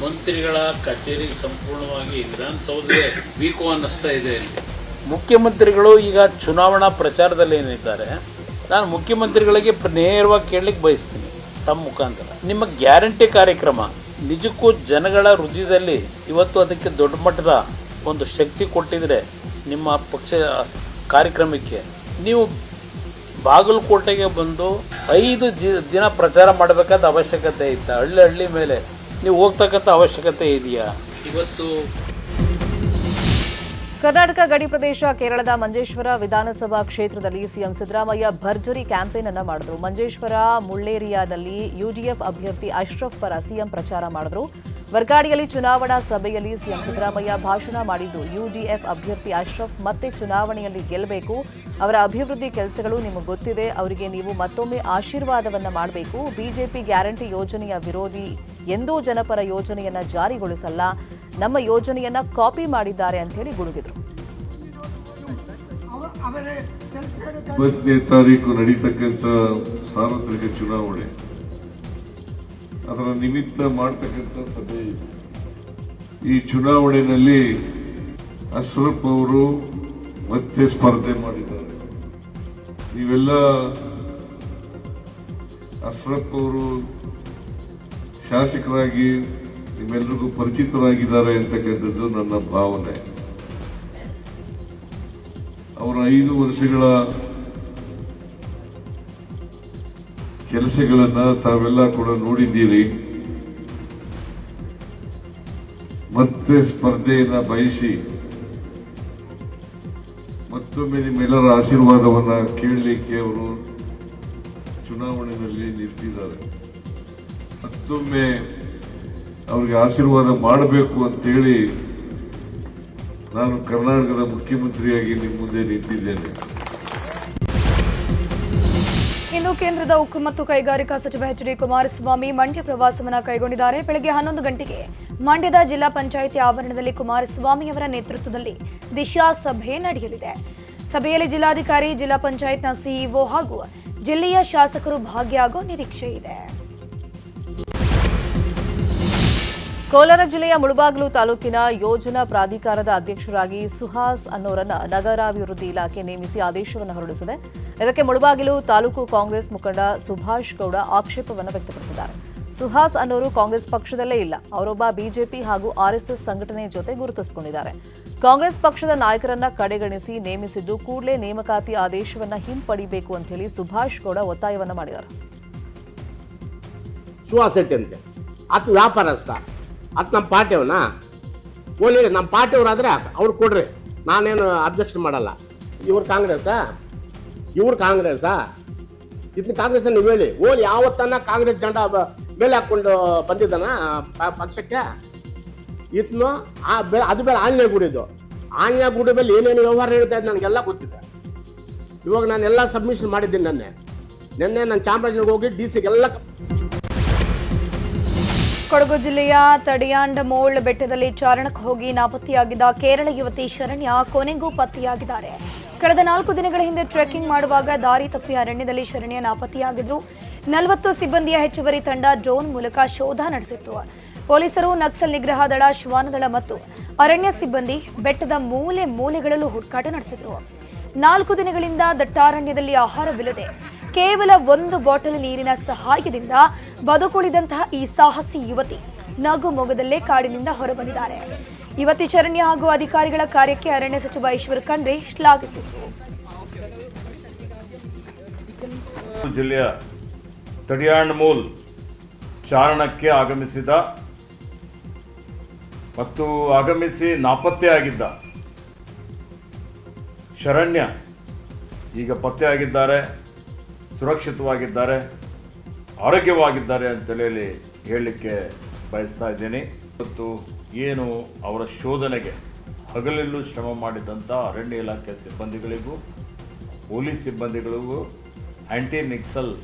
ಮಂತ್ರಿಗಳ ಕಚೇರಿ ಸಂಪೂರ್ಣವಾಗಿ ವಿಧಾನಸೌಧವೇ ವೀಕು ಅನ್ನಿಸ್ತಾ ಇದೆ. ಇಲ್ಲಿ ಮುಖ್ಯಮಂತ್ರಿಗಳು ಈಗ ಚುನಾವಣಾ ಪ್ರಚಾರದಲ್ಲಿ ಏನಿದ್ದಾರೆ, ನಾನು ಮುಖ್ಯಮಂತ್ರಿಗಳಿಗೆ ನೇರವಾಗಿ ಕೇಳಲಿಕ್ಕೆ ಬಯಸ್ತೀನಿ ತಮ್ಮ ಮುಖಾಂತರ, ನಿಮ್ಮ ಗ್ಯಾರಂಟಿ ಕಾರ್ಯಕ್ರಮ ನಿಜಕ್ಕೂ ಜನಗಳ ಹೃದಯದಲ್ಲಿ ಇವತ್ತು ಅದಕ್ಕೆ ದೊಡ್ಡ ಮಟ್ಟದ ಒಂದು ಶಕ್ತಿ ಕೊಟ್ಟಿದ್ರೆ ನಿಮ್ಮ ಪಕ್ಷ ಕಾರ್ಯಕ್ರಮಕ್ಕೆ ನೀವು ಬಾಗಲಕೋಟೆಗೆ ಬಂದು 5 ದಿನ ಪ್ರಚಾರ ಮಾಡಬೇಕಾದ ಅವಶ್ಯಕತೆ ಇತ್ತಾ? ಹಳ್ಳಿ ಮೇಲೆ ನೀವು ಹೋಗ್ತಕ್ಕಂಥ ಅವಶ್ಯಕತೆ ಇದೆಯಾ? ಇವತ್ತು ಕರ್ನಾಟಕ ಗಡಿ ಪ್ರದೇಶ ಕೇರಳದ ಮಂಜೇಶ್ವರ ವಿಧಾನಸಭಾ ಕ್ಷೇತ್ರದಲ್ಲಿ ಸಿಎಂ ಸಿದ್ದರಾಮಯ್ಯ ಭರ್ಜರಿ ಕ್ಯಾಂಪೇನ್ ಅನ್ನು ಮಾಡಿದ್ರು. ಮಂಜೇಶ್ವರ ಮುಳ್ಳೇರಿಯಾದಲ್ಲಿ ಯುಡಿಎಫ್ ಅಭ್ಯರ್ಥಿ ಅಶ್ರಫ್ ಪರ ಸಿಎಂ ಪ್ರಚಾರ ಮಾಡಿದ್ರು. ವರ್ಗಾಡಿಯಲ್ಲಿ ಚುನಾವಣಾ ಸಭೆಯಲ್ಲಿ ಸಿಎಂ ಸಿದ್ದರಾಮಯ್ಯ ಭಾಷಣ ಮಾಡಿದ್ದು, ಯುಡಿಎಫ್ ಅಭ್ಯರ್ಥಿ ಅಶ್ರಫ್ ಮತ್ತೆ ಚುನಾವಣೆಯಲ್ಲಿ ಗೆಲ್ಲಬೇಕು. ಅವರ ಅಭಿವೃದ್ಧಿ ಕೆಲಸಗಳು ನಿಮಗೆ ಗೊತ್ತಿದೆ. ಅವರಿಗೆ ನೀವು ಮತ್ತೊಮ್ಮೆ ಆಶೀರ್ವಾದವನ್ನ ಮಾಡಬೇಕು. ಬಿಜೆಪಿ ಗ್ಯಾರಂಟಿ ಯೋಜನೆಯ ವಿರೋಧಿ, ಎಂದೂ ಜನಪರ ಯೋಜನೆಯನ್ನ ಜಾರಿಗೊಳಿಸಲ್ಲ. ನಮ್ಮ ಯೋಜನೆಯನ್ನ ಕಾಪಿ ಮಾಡಿದ್ದಾರೆ ಅಂತ ಹೇಳಿ ಗುಡುಗಿದ್ರು. 20ನೇ ತಾರೀಕು ನಡೀತಕ್ಕಂಥ ಸಾರ್ವತ್ರಿಕ ಚುನಾವಣೆ, ಅದರ ನಿಮಿತ್ತ ಮಾಡತಕ್ಕಂಥ ಸಭೆ. ಈ ಚುನಾವಣೆಯಲ್ಲಿ ಅಶ್ರಫ್ ಅವರು ಮತ್ತೆ ಸ್ಪರ್ಧೆ ಮಾಡಿದ್ದಾರೆ. ನೀವೆಲ್ಲ ಅಶ್ರಫ್ ಅವರು ಶಾಸಕರಾಗಿ ನಿಮ್ಮೆಲ್ಲರಿಗೂ ಪರಿಚಿತರಾಗಿದ್ದಾರೆ ಅಂತಕ್ಕಂಥದ್ದು ನನ್ನ ಭಾವನೆ. ಅವರ 5 ವರ್ಷಗಳ ಕೆಲಸಗಳನ್ನ ತಾವೆಲ್ಲ ಕೂಡ ನೋಡಿದ್ದೀರಿ. ಮತ್ತೆ ಸ್ಪರ್ಧೆಯನ್ನ ಬಯಸಿ ಮತ್ತೊಮ್ಮೆ ನಿಮ್ಮೆಲ್ಲರ ಆಶೀರ್ವಾದವನ್ನ ಕೇಳಲಿಕ್ಕೆ ಅವರು ಚುನಾವಣೆಯಲ್ಲಿ ನಿಂತಿದ್ದಾರೆ. ಮತ್ತೊಮ್ಮೆ ಅವ್ರಿಗೆ ಆಶೀರ್ವಾದ ಮಾಡಬೇಕು ಅಂತೇಳಿ ನಾನು ಕರ್ನಾಟಕದ ಮುಖ್ಯಮಂತ್ರಿಯಾಗಿ ನಿಮ್ಮ ಮುಂದೆ ನಿಂತಿದ್ದೇನೆ. ಇನ್ನು ಕೇಂದ್ರದ ಉಕ್ಕು ಮತ್ತು ಕೈಗಾರಿಕಾ ಸಚಿವ ಎಚ್.ಡಿ. ಕುಮಾರಸ್ವಾಮಿ ಮಂಡ್ಯ ಪ್ರವಾಸವನ್ನು ಕೈಗೊಂಡಿದ್ದಾರೆ. ಬೆಳಗ್ಗೆ 11 ಗಂಟೆಗೆ ಮಂಡ್ಯದ ಜಿಲ್ಲಾ ಪಂಚಾಯಿತಿ ಆವರಣದಲ್ಲಿ ಕುಮಾರಸ್ವಾಮಿ ಅವರ ನೇತೃತ್ವದಲ್ಲಿ ದಿಶಾ ಸಭೆ ನಡೆಯಲಿದೆ. ಸಭೆಯಲ್ಲಿ ಜಿಲ್ಲಾಧಿಕಾರಿ, ಜಿಲ್ಲಾ ಪಂಚಾಯತ್ನ ಸಿಇಒ ಹಾಗೂ ಜಿಲ್ಲೆಯ ಶಾಸಕರು ಭಾಗಿಯಾಗುವ ನಿರೀಕ್ಷೆ ಇದೆ. ಕೋಲಾರ ಜಿಲ್ಲೆಯ ಮುಳಬಾಗಿಲು ತಾಲೂಕಿನ ಯೋಜನಾ ಪ್ರಾಧಿಕಾರದ ಅಧ್ಯಕ್ಷರಾಗಿ ಸುಹಾಸ್ ಅನ್ನೋರನ್ನ ನಗರಾಭಿವೃದ್ಧಿ ಇಲಾಖೆ ನೇಮಿಸಿ ಆದೇಶವನ್ನು ಹೊರಡಿಸಿದೆ. ಇದಕ್ಕೆ ಮುಳಬಾಗಿಲು ತಾಲೂಕು ಕಾಂಗ್ರೆಸ್ ಮುಖಂಡ ಸುಭಾಷ್ ಗೌಡ ಆಕ್ಷೇಪವನ್ನು ವ್ಯಕ್ತಪಡಿಸಿದ್ದಾರೆ. ಸುಹಾಸ್ ಅನ್ನೋರು ಕಾಂಗ್ರೆಸ್ ಪಕ್ಷದಲ್ಲೇ ಇಲ್ಲ, ಅವರೊಬ್ಬ ಬಿಜೆಪಿ ಹಾಗೂ ಆರ್ಎಸ್ಎಸ್ ಸಂಘಟನೆ ಜೊತೆ ಗುರುತಿಸಿಕೊಂಡಿದ್ದಾರೆ. ಕಾಂಗ್ರೆಸ್ ಪಕ್ಷದ ನಾಯಕರನ್ನ ಕಡೆಗಣಿಸಿ ನೇಮಿಸಿದ್ದು ಕೂಡಲೇ ನೇಮಕಾತಿ ಆದೇಶವನ್ನ ಹಿಂಪಡಿಬೇಕು ಅಂತ ಹೇಳಿ ಸುಭಾಷ್ ಗೌಡ ಒತ್ತಾಯವನ್ನ ಮಾಡಿದ್ದಾರೆ. ಸುಹಾಸ್ ಶೆಟ್ಟಿ ಅಂತೆ ಆತ ವ್ಯಾಪಾರಸ್ಥ, ಆತ ನಮ್ಮ ಪಾರ್ಟಿಯವನ ಓಲಿ ನಮ್ಮ ಪಾರ್ಟಿಯವರಾದರೆ ಅವ್ರು ಕೊಡ್ರಿ, ನಾನೇನು ಅಬ್ಜೆಕ್ಷನ್ ಮಾಡಲ್ಲ. ಇವ್ರು ಕಾಂಗ್ರೆಸ್ಸಾ ಇದನ್ನ ಕಾಂಗ್ರೆಸ್ ನೀವು ಹೇಳಿ. ಓಲಿ ಯಾವತ್ತನ್ನ ಕಾಂಗ್ರೆಸ್ ಜೆಂಡ ಮೇಲೆ ಹಾಕ್ಕೊಂಡು ಬಂದಿದ್ದಾನ ಪಕ್ಷಕ್ಕೆ? ಇದನ್ನು ಅದು ಬೇರೆ ಆಂಜನೇಯ ಗುಡಿದು. ಆಂಜನೇಯ ಗುಡಿ ಮೇಲೆ ಏನೇನು ವ್ಯವಹಾರ ನಡೀತಾ ಇದೆ ನನಗೆಲ್ಲ ಗೊತ್ತಿದೆ. ಇವಾಗ ನಾನೆಲ್ಲ ಸಬ್ಮಿಷನ್ ಮಾಡಿದ್ದೀನಿ. ನಿನ್ನೆ ನಾನು ಚಾಮರಾಜನಗರ ಹೋಗಿ ಡಿಸಿಗೆಲ್ಲ. ಕೊಡಗು ಜಿಲ್ಲೆಯ ತಡಿಯಾಂಡಮೋಳ್ ಬೆಟ್ಟದಲ್ಲಿ ಚಾರಣಕ್ಕೆ ಹೋಗಿ ನಾಪತ್ತೆಯಾಗಿದ್ದ ಕೇರಳ ಯುವತಿ ಶರಣ್ಯ ಕೊನೆಗೂ ಪತ್ತೆಯಾಗಿದ್ದಾರೆ. ಕಳೆದ 4 ದಿನಗಳ ಹಿಂದೆ ಟ್ರೆಕ್ಕಿಂಗ್ ಮಾಡುವಾಗ ದಾರಿ ತಪ್ಪಿ ಅರಣ್ಯದಲ್ಲಿ ಶರಣ್ಯ ನಾಪತ್ತೆಯಾಗಿದ್ರು. 40 ಸಿಬ್ಬಂದಿಯ ಹೆಚ್ಚುವರಿ ತಂಡ ಡ್ರೋನ್ ಮೂಲಕ ಶೋಧ ನಡೆಸಿತ್ತು. ಪೊಲೀಸರು, ನಕ್ಸಲ್ ನಿಗ್ರಹ ದಳ, ಶ್ವಾನದಳ ಮತ್ತು ಅರಣ್ಯ ಸಿಬ್ಬಂದಿ ಬೆಟ್ಟದ ಮೂಲೆ ಮೂಲೆಗಳಲ್ಲೂ ಹುಡುಕಾಟ ನಡೆಸಿದ್ರು. 4 ದಿನಗಳಿಂದ ದಟ್ಟಾರಣ್ಯದಲ್ಲಿ ಆಹಾರವಿಲ್ಲದೆ ಕೇವಲ 1 ಬಾಟಲ್ ನೀರಿನ ಸಹಾಯದಿಂದ ಬದುಕುಳಿದಂತಹ ಈ ಸಾಹಸಿ ಯುವತಿ ನಗು ಮೊಗದಲ್ಲೇ ಕಾಡಿನಿಂದ ಹೊರಬಂದಿದ್ದಾರೆ. ಯುವತಿ ಶರಣ್ಯ ಹಾಗೂ ಅಧಿಕಾರಿಗಳ ಕಾರ್ಯಕ್ಕೆ ಅರಣ್ಯ ಸಚಿವ ಈಶ್ವರ್ ಖಂಡ್ರೆ ಶ್ಲಾಘಿಸಿದರು. ಜಿಲ್ಲೆಯ ತಡಿಯಾಂಡಮೋಲ್ ಚಾರಣಕ್ಕೆ ಆಗಮಿಸಿ ನಾಪತ್ತೆಯಾಗಿದ್ದ ಶರಣ್ಯ ಈಗ ಪತ್ತೆಯಾಗಿದ್ದಾರೆ, ಸುರಕ್ಷಿತವಾಗಿದ್ದಾರೆ, ಆರೋಗ್ಯವಾಗಿದ್ದಾರೆ ಅಂತೇಳಿ ಹೇಳಲಿಕ್ಕೆ ಬಯಸ್ತಾ ಇದ್ದೀನಿ. ಇವತ್ತು ಏನು ಅವರ ಶೋಧನೆಗೆ ಹಗಲಿಲ್ಲೂ ಶ್ರಮ ಮಾಡಿದಂಥ ಅರಣ್ಯ ಇಲಾಖೆ ಸಿಬ್ಬಂದಿಗಳಿಗೂ, ಪೊಲೀಸ್ ಸಿಬ್ಬಂದಿಗಳಿಗೂ, ಆ್ಯಂಟಿ ನಕ್ಸಲ್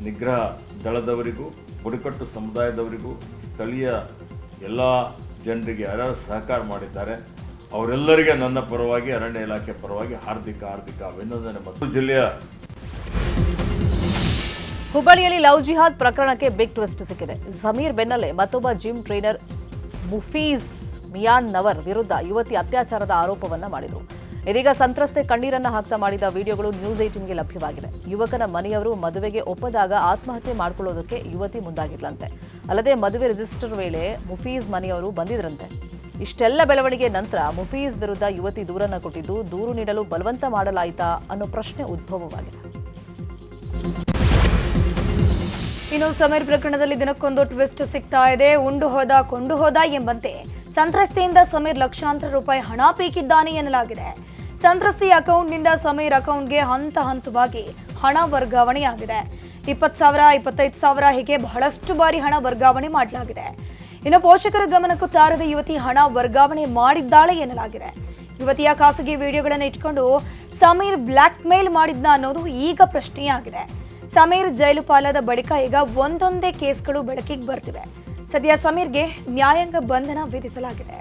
ನಿಗ್ರಹ ದಳದವರಿಗೂ, ಬುಡಕಟ್ಟು ಸಮುದಾಯದವರಿಗೂ, ಸ್ಥಳೀಯ ಎಲ್ಲ ಜನರಿಗೆ ಯಾರ್ಯಾರು ಸಹಕಾರ ಮಾಡಿದ್ದಾರೆ ಅವರೆಲ್ಲರಿಗೆ ನನ್ನ ಪರವಾಗಿ, ಅರಣ್ಯ ಇಲಾಖೆ ಪರವಾಗಿ ಹಾರ್ದಿಕ ಅಭಿನಂದನೆ. ಮತ್ತು ಜಿಲ್ಲೆಯ ಹುಬ್ಬಳ್ಳಿಯಲ್ಲಿ ಲವ್ ಜಿಹಾದ್ ಪ್ರಕರಣಕ್ಕೆ ಬಿಗ್ ಟ್ವಿಸ್ಟ್ ಸಿಕ್ಕಿದೆ. ಸಮೀರ್ ಬೆನ್ನಲ್ಲೇ ಮತ್ತೊಬ್ಬ ಜಿಮ್ ಟ್ರೈನರ್ ಮುಫೀಜ್ ಮಿಯಾನ್ ನವರ್ ವಿರುದ್ಧ ಯುವತಿ ಅತ್ಯಾಚಾರದ ಆರೋಪವನ್ನ ಮಾಡಿದರು. ಇದೀಗ ಸಂತ್ರಸ್ತೆ ಕಣ್ಣೀರನ್ನ ಹಾಕ್ತಾ ಮಾಡಿದ ವಿಡಿಯೋಗಳು ನ್ಯೂಸ್ 18ಗೆ ಲಭ್ಯವಾಗಿದೆ. ಯುವಕನ ಮನೆಯವರು ಮದುವೆಗೆ ಒಪ್ಪದಾಗ ಆತ್ಮಹತ್ಯೆ ಮಾಡಿಕೊಳ್ಳೋದಕ್ಕೆ ಯುವತಿ ಮುಂದಾಗಿದ್ಲಂತೆ. ಅಲ್ಲದೆ ಮದುವೆ ರಿಜಿಸ್ಟರ್ ವೇಳೆ ಮುಫೀಜ್ ಮನೆಯವರು ಬಂದಿದ್ರಂತೆ. ಇಷ್ಟೆಲ್ಲ ಬೆಳವಣಿಗೆ ನಂತರ ಮುಫೀಜ್ ವಿರುದ್ಧ ಯುವತಿ ದೂರನ್ನ ಕೊಟ್ಟಿದ್ದು, ದೂರು ನೀಡಲು ಬಲವಂತ ಮಾಡಲಾಯಿತಾ ಅನ್ನೋ ಪ್ರಶ್ನೆ ಉದ್ಭವವಾಗಿದೆ. ಇನ್ನು ಸಮೀರ್ ಪ್ರಕರಣದಲ್ಲಿ ದಿನಕ್ಕೊಂದು ಟ್ವಿಸ್ಟ್ ಸಿಗ್ತಾ ಇದೆ. ಉಂಡು ಹೋದ ಕೊಂಡು ಹೋದ ಎಂಬಂತೆ ಸಂತ್ರಸ್ತೆಯಿಂದ ಸಮೀರ್ ಲಕ್ಷಾಂತರ ರೂಪಾಯಿ ಹಣ ಪೀಕಿದ್ದಾನೆ ಎನ್ನಲಾಗಿದೆ. ಸಂತ್ರಸ್ತೆಯ ಅಕೌಂಟ್ನಿಂದ ಸಮೀರ್ ಅಕೌಂಟ್ಗೆ ಹಂತವಾಗಿ ಹಣ ವರ್ಗಾವಣೆಯಾಗಿದೆ. 20,000, 25,000 ಹೀಗೆ ಬಹಳಷ್ಟು ಬಾರಿ ಹಣ ವರ್ಗಾವಣೆ ಮಾಡಲಾಗಿದೆ. ಇನ್ನು ಪೋಷಕರ ಗಮನಕ್ಕೂ ತಾರದ ಯುವತಿ ಹಣ ವರ್ಗಾವಣೆ ಮಾಡಿದ್ದಾಳೆ ಎನ್ನಲಾಗಿದೆ. ಯುವತಿಯ ಖಾಸಗಿ ವಿಡಿಯೋಗಳನ್ನು ಇಟ್ಕೊಂಡು ಸಮೀರ್ ಬ್ಲ್ಯಾಕ್ ಮೇಲ್ ಮಾಡಿದ್ನ ಅನ್ನೋದು ಈಗ ಪ್ರಶ್ನೆಯಾಗಿದೆ. ಸಮೀರ್ ಜೈಲು ಪಾಲಾದ ಬಳಿಕ ಈಗ ಒಂದೊಂದೇ ಕೇಸ್ಗಳು ಬೆಳಕಿಗೆ ಬರ್ತಿವೆ. ಸದ್ಯ ಸಮೀರ್ಗೆ ನ್ಯಾಯಾಂಗ ಬಂಧನ ವಿಧಿಸಲಾಗಿದೆ.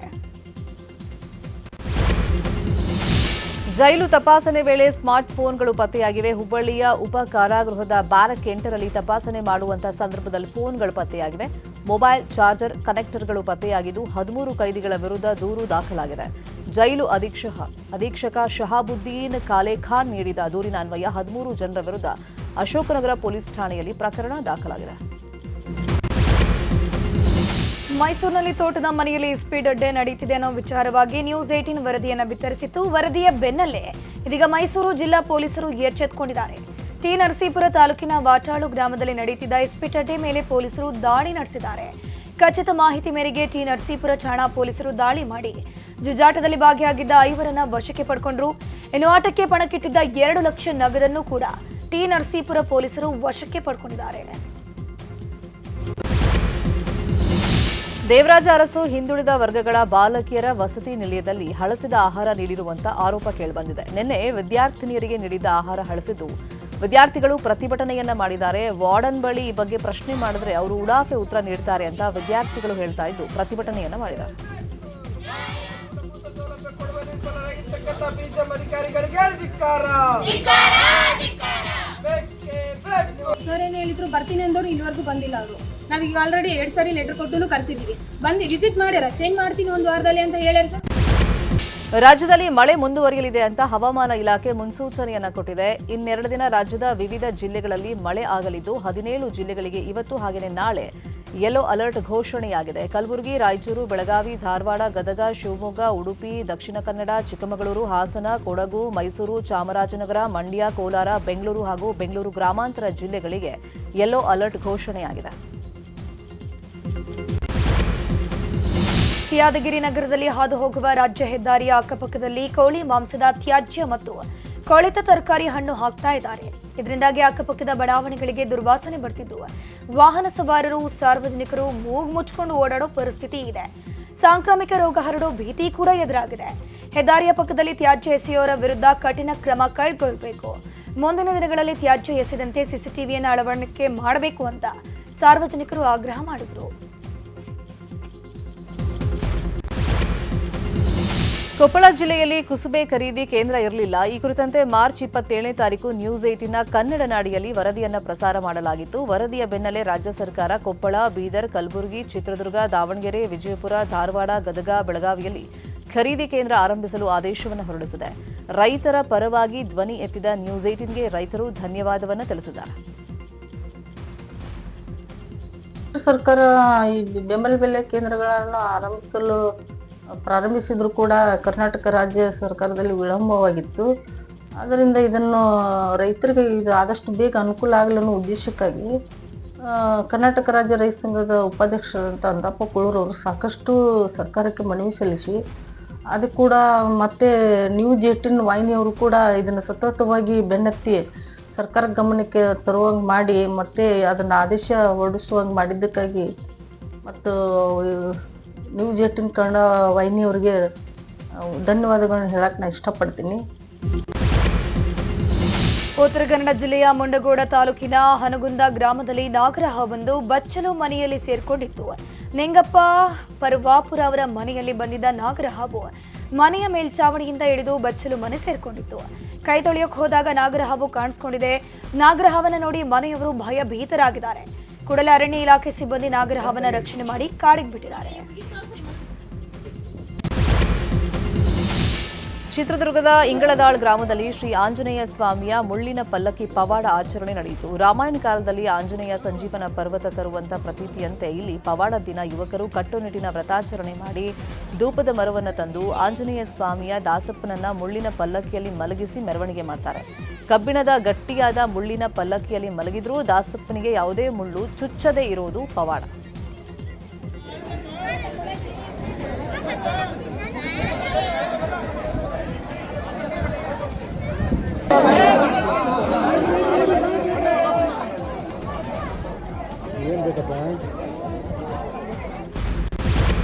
ಜೈಲು ತಪಾಸಣೆ ವೇಳೆ ಸ್ಮಾರ್ಟ್ ಫೋನ್ಗಳು ಪತ್ತೆಯಾಗಿವೆ. ಹುಬ್ಬಳ್ಳಿಯ ಉಪ ಕಾರಾಗೃಹದ ಬ್ಯಾರಕ್ 8ರಲ್ಲಿ ತಪಾಸಣೆ ಮಾಡುವಂತಹ ಸಂದರ್ಭದಲ್ಲಿ ಫೋನ್ಗಳು ಪತ್ತೆಯಾಗಿವೆ. ಮೊಬೈಲ್ ಚಾರ್ಜರ್ ಕನೆಕ್ಟರ್ಗಳು ಪತ್ತೆಯಾಗಿದ್ದು 13 ಕೈದಿಗಳ ವಿರುದ್ಧ ದೂರು ದಾಖಲಾಗಿದೆ. ಜೈಲು ಅಧೀಕ್ಷಕ ಶಹಾಬುದ್ದೀನ್ ಕಾಲೇಖಾನ್ ನೀಡಿದ ದೂರಿನ ಅನ್ವಯ 13 ಜನರ ವಿರುದ್ಧ ಅಶೋಕನಗರ ಪೊಲೀಸ್ ಠಾಣೆಯಲ್ಲಿ ಪ್ರಕರಣ ದಾಖಲಾಗಿದೆ. ಮೈಸೂರಿನಲ್ಲಿ ತೋಟದ ಮನೆಯಲ್ಲಿ ಸ್ಪೀಡ್ ಅಡ್ಡೆ ನಡೀತಿದೆ ಅನ್ನೋ ವಿಚಾರವಾಗಿ ನ್ಯೂಸ್ 18 ವರದಿಯನ್ನು ಬಿತ್ತರಿಸಿತ್ತು. ವರದಿಯ ಬೆನ್ನಲ್ಲೇ ಇದೀಗ ಮೈಸೂರು ಜಿಲ್ಲಾ ಪೊಲೀಸರು ಎಚ್ಚೆತ್ತುಕೊಂಡಿದ್ದಾರೆ. ಟಿ ನರಸೀಪುರ ತಾಲೂಕಿನ ವಾಟಾಳು ಗ್ರಾಮದಲ್ಲಿ ನಡೆಯುತ್ತಿದ್ದ ಸ್ಪೀಡ್ ಅಡ್ಡೆ ಮೇಲೆ ಪೊಲೀಸರು ದಾಳಿ ನಡೆಸಿದ್ದಾರೆ. ಖಚಿತ ಮಾಹಿತಿ ಮೇರೆಗೆ ಟಿ ನರಸೀಪುರ ಠಾಣಾ ಪೊಲೀಸರು ದಾಳಿ ಮಾಡಿ ಜುಜಾಟದಲ್ಲಿ ಭಾಗಿಯಾಗಿದ್ದ 5 ವಶಕ್ಕೆ ಪಡ್ಕೊಂಡ್ರು. ಇನ್ನು ಆಟಕ್ಕೆ ಪಣಕ್ಕಿಟ್ಟಿದ್ದ 2 ಲಕ್ಷ ನಗದನ್ನು ಕೂಡ ಟಿ ನರಸೀಪುರ ಪೊಲೀಸರು ವಶಕ್ಕೆ ಪಡ್ಕೊಂಡಿದ್ದಾರೆ. ದೇವರಾಜ ಅರಸು ಹಿಂದುಳಿದ ವರ್ಗಗಳ ಬಾಲಕಿಯರ ವಸತಿ ನಿಲಯದಲ್ಲಿ ಹಳಸಿದ ಆಹಾರ ನೀಡಿರುವಂತ ಆರೋಪ ಕೇಳಿಬಂದಿದೆ. ನಿನ್ನೆ ವಿದ್ಯಾರ್ಥಿನಿಯರಿಗೆ ನೀಡಿದ ಆಹಾರ ಹಳಸಿದ್ದು ವಿದ್ಯಾರ್ಥಿಗಳು ಪ್ರತಿಭಟನೆಯನ್ನ ಮಾಡಿದ್ದಾರೆ. ವಾರ್ಡನ್ ಬಳಿ ಈ ಬಗ್ಗೆ ಪ್ರಶ್ನೆ ಮಾಡಿದ್ರೆ ಅವರು ಉಡಾಫೆ ಉತ್ತರ ನೀಡ್ತಾರೆ ಅಂತ ವಿದ್ಯಾರ್ಥಿಗಳು ಹೇಳ್ತಾ ಇದ್ದು ಪ್ರತಿಭಟನೆಯನ್ನ ಮಾಡಿದ್ದಾರೆ. ಅಧಿಕಾರಿಗಳಿಗೆ ಸರ್ ಏನು ಹೇಳಿದ್ರು ಬರ್ತೀನಿ ಅಂದವರು ಇಲ್ಲಿವರೆಗೂ ಬಂದಿಲ್ಲ ಅವರು. ನಾವೀಗ ಆಲ್ರೆಡಿ 2 ಸಾರಿ ಲೆಟರ್ ಕೊಟ್ಟು ಕರೆಸಿದ್ದೀವಿ. ಬಂದು ವಿಸಿಟ್ ಮಾಡ್ಯಾರ, ಚೇಂಜ್ ಮಾಡ್ತೀನಿ 1 ವಾರದಲ್ಲಿ ಅಂತ ಹೇಳ್ಯಾರ ಸರ್. ರಾಜ್ಯದಲ್ಲಿ ಮಳೆ ಮುಂದುವರಿಯಲಿದೆ ಅಂತ ಹವಾಮಾನ ಇಲಾಖೆ ಮುನ್ಸೂಚನೆಯನ್ನ ಕೊಟ್ಟಿದೆ. ಇನ್ನೆರಡು ದಿನ ರಾಜ್ಯದ ವಿವಿಧ ಜಿಲ್ಲೆಗಳಲ್ಲಿ ಮಳೆ ಆಗಲಿದ್ದು 17 ಜಿಲ್ಲೆಗಳಿಗೆ ಇವತ್ತು ಹಾಗೆಯೇ ನಾಳೆ ಯೆಲ್ಲೋ ಅಲರ್ಟ್ ಘೋಷಣೆಯಾಗಿದೆ. ಕಲಬುರಗಿ, ರಾಯಚೂರು, ಬೆಳಗಾವಿ, ಧಾರವಾಡ, ಗದಗ, ಶಿವಮೊಗ್ಗ, ಉಡುಪಿ, ದಕ್ಷಿಣ ಕನ್ನಡ, ಚಿಕ್ಕಮಗಳೂರು, ಹಾಸನ, ಕೊಡಗು, ಮೈಸೂರು, ಚಾಮರಾಜನಗರ, ಮಂಡ್ಯ, ಕೋಲಾರ, ಬೆಂಗಳೂರು ಹಾಗೂ ಬೆಂಗಳೂರು ಗ್ರಾಮಾಂತರ ಜಿಲ್ಲೆಗಳಿಗೆ ಯೆಲ್ಲೋ ಅಲರ್ಟ್ ಘೋಷಣೆಯಾಗಿದೆ. ಯಾದಗಿರಿ ನಗರದಲ್ಲಿ ಹಾದು ಹೋಗುವ ರಾಜ್ಯ ಹೆದ್ದಾರಿಯ ಅಕ್ಕಪಕ್ಕದಲ್ಲಿ ಕೋಳಿ ಮಾಂಸದ ತ್ಯಾಜ್ಯ ಮತ್ತು ಕೊಳೆತ ತರಕಾರಿ ಹಣ್ಣು ಹಾಕ್ತಾ ಇದ್ದಾರೆ. ಇದರಿಂದಾಗಿ ಅಕ್ಕಪಕ್ಕದ ಬಡಾವಣೆಗಳಿಗೆ ದುರ್ವಾಸನೆ ಬರ್ತಿದ್ದು ವಾಹನ ಸವಾರರು, ಸಾರ್ವಜನಿಕರು ಮೂಗು ಮುಚ್ಚಿಕೊಂಡು ಓಡಾಡೋ ಪರಿಸ್ಥಿತಿ ಇದೆ. ಸಾಂಕ್ರಾಮಿಕ ರೋಗ ಹರಡೋ ಭೀತಿ ಕೂಡ ಎದುರಾಗಿದೆ. ಹೆದ್ದಾರಿಯ ಪಕ್ಕದಲ್ಲಿ ತ್ಯಾಜ್ಯ ಎಸೆಯೋರ ವಿರುದ್ಧ ಕಠಿಣ ಕ್ರಮ ಕೈಗೊಳ್ಳಬೇಕು. ಮುಂದಿನ ದಿನಗಳಲ್ಲಿ ತ್ಯಾಜ್ಯ ಎಸೆದಂತೆ ಸಿಸಿಟಿವಿಯನ್ನು ಅಳವಡಿಕೆ ಮಾಡಬೇಕು ಅಂತ ಸಾರ್ವಜನಿಕರು ಆಗ್ರಹ ಮಾಡಿದರು. ಕೊಪ್ಪಳ ಜಿಲ್ಲೆಯಲ್ಲಿ ಕುಸುಬೆ ಖರೀದಿ ಕೇಂದ್ರ ಇರಲಿಲ್ಲ. ಈ ಕುರಿತಂತೆ ಮಾರ್ಚ್ 27ನೇ ತಾರೀಕು ನ್ಯೂಸ್ 18ನ ಕನ್ನಡ ನಾಡಿಯಲ್ಲಿ ವರದಿಯನ್ನ ಪ್ರಸಾರ ಮಾಡಲಾಗಿತ್ತು. ವರದಿಯ ಬೆನ್ನಲ್ಲೇ ರಾಜ್ಯ ಸರ್ಕಾರ ಕೊಪ್ಪಳ, ಬೀದರ್, ಕಲಬುರಗಿ, ಚಿತ್ರದುರ್ಗ, ದಾವಣಗೆರೆ, ವಿಜಯಪುರ, ಧಾರವಾಡ, ಗದಗ, ಬೆಳಗಾವಿಯಲ್ಲಿ ಖರೀದಿ ಕೇಂದ್ರ ಆರಂಭಿಸಲು ಆದೇಶವನ್ನು ಹೊರಡಿಸಿದೆ. ರೈತರ ಪರವಾಗಿ ಧ್ವನಿ ಎತ್ತಿದ ನ್ಯೂಸ್ 18ಗೆ ರೈತರು ಧನ್ಯವಾದವನ್ನು ತಿಳಿಸಿದ್ದಾರೆ. ಸರ್ಕಾರ ಈ ಬೆಂಬಲ ಬೆಲೆ ಕೇಂದ್ರಗಳನ್ನು ಪ್ರಾರಂಭಿಸಿದ್ರು ಕೂಡ ಕರ್ನಾಟಕ ರಾಜ್ಯ ಸರ್ಕಾರದಲ್ಲಿ ವಿಳಂಬವಾಗಿತ್ತು. ಆದ್ದರಿಂದ ಇದನ್ನು ರೈತರಿಗೆ ಇದು ಆದಷ್ಟು ಬೇಗ ಅನುಕೂಲ ಆಗಲಿ ಅನ್ನೋ ಉದ್ದೇಶಕ್ಕಾಗಿ ಕರ್ನಾಟಕ ರಾಜ್ಯ ರೈತ ಸಂಘದ ಉಪಾಧ್ಯಕ್ಷರಾದಂಥ ಅಂದಪ್ಪ ಕುಳೂರು ಅವರು ಸಾಕಷ್ಟು ಸರ್ಕಾರಕ್ಕೆ ಮನವಿ ಸಲ್ಲಿಸಿ ಅದು ಕೂಡ ಮತ್ತೆ ನ್ಯೂಸ್ 18 ವಾಹಿನಿಯವರು ಕೂಡ ಇದನ್ನು ಸತತವಾಗಿ ಬೆನ್ನತ್ತಿ ಸರ್ಕಾರ ಗಮನಕ್ಕೆ ತರುವಂಗೆ ಮಾಡಿ ಮತ್ತೆ ಅದನ್ನು ಆದೇಶ ಹೊರಡಿಸುವಂಗೆ ಮಾಡಿದ್ದಕ್ಕಾಗಿ ಮತ್ತು ನ್ಯೂಸ್ 18 ಕನ್ನಡ ವಾಹಿನಿಯವರಿಗೆ ಧನ್ಯವಾದಗಳನ್ನು ಹೇಳಕ್ಕೆ ನಾನು ಇಷ್ಟಪಡ್ತೀನಿ. ಉತ್ತರ ಕನ್ನಡ ಜಿಲ್ಲೆಯ ಮುಂಡಗೋಡ ತಾಲೂಕಿನ ಹನಗುಂದ ಗ್ರಾಮದಲ್ಲಿ ನಾಗರಹಾವೊಂದು ಬಚ್ಚಲು ಮನೆಯಲ್ಲಿ ಸೇರ್ಕೊಂಡಿತ್ತು. ನಿಂಗಪ್ಪ ಪರ್ವಾಪುರ ಅವರ ಮನೆಯಲ್ಲಿ ಬಂದಿದ್ದ ನಾಗರಹಾವು ಮನೆಯ ಮೇಲ್ಚಾವಣಿಯಿಂದ ಇಳಿದು ಬಚ್ಚಲು ಮನೆ ಸೇರ್ಕೊಂಡಿತ್ತು. ಕೈ ತೊಳೆಯೋಕೆ ಹೋದಾಗ ನಾಗರಹಾವು ಕಾಣಿಸ್ಕೊಂಡಿದೆ. ನಾಗರಹಾವನ್ನ ನೋಡಿ ಮನೆಯವರು ಭಯಭೀತರಾಗಿದ್ದಾರೆ. ಕೂಡಲೇ ಅರಣ್ಯ ಇಲಾಖೆ ಸಿಬ್ಬಂದಿ ನಾಗರಹಾವನ್ನ ರಕ್ಷಣೆ ಮಾಡಿ ಕಾಡಿಗೆ ಬಿಟ್ಟಿದ್ದಾರೆ. ಚಿತ್ರದುರ್ಗದ ಇಂಗಳದಾಳ್ ಗ್ರಾಮದಲ್ಲಿ ಶ್ರೀ ಆಂಜನೇಯ ಸ್ವಾಮಿಯ ಮುಳ್ಳಿನ ಪಲ್ಲಕ್ಕಿ ಪವಾಡ ಆಚರಣೆ ನಡೆಯಿತು. ರಾಮಾಯಣ ಕಾಲದಲ್ಲಿ ಆಂಜನೇಯ ಸಂಜೀವನ ಪರ್ವತ ತರುವಂತ ಪ್ರತೀತಿಯಂತೆ ಇಲ್ಲಿ ಪವಾಡ ದಿನ ಯುವಕರು ಕಟ್ಟುನಿಟ್ಟಿನ ವ್ರತಾಚರಣೆ ಮಾಡಿ ಧೂಪದ ಮರವನ್ನು ತಂದು ಆಂಜನೇಯ ಸ್ವಾಮಿಯ ದಾಸಪ್ಪನನ್ನ ಮುಳ್ಳಿನ ಪಲ್ಲಕ್ಕಿಯಲ್ಲಿ ಮಲಗಿಸಿ ಮೆರವಣಿಗೆ ಮಾಡ್ತಾರೆ. ಕಬ್ಬಿಣದ ಗಟ್ಟಿಯಾದ ಮುಳ್ಳಿನ ಪಲ್ಲಕ್ಕಿಯಲ್ಲಿ ಮಲಗಿದ್ರೂ ದಾಸಪ್ಪನಿಗೆ ಯಾವುದೇ ಮುಳ್ಳು ಚುಚ್ಚದೇ ಇರುವುದು ಪವಾಡ.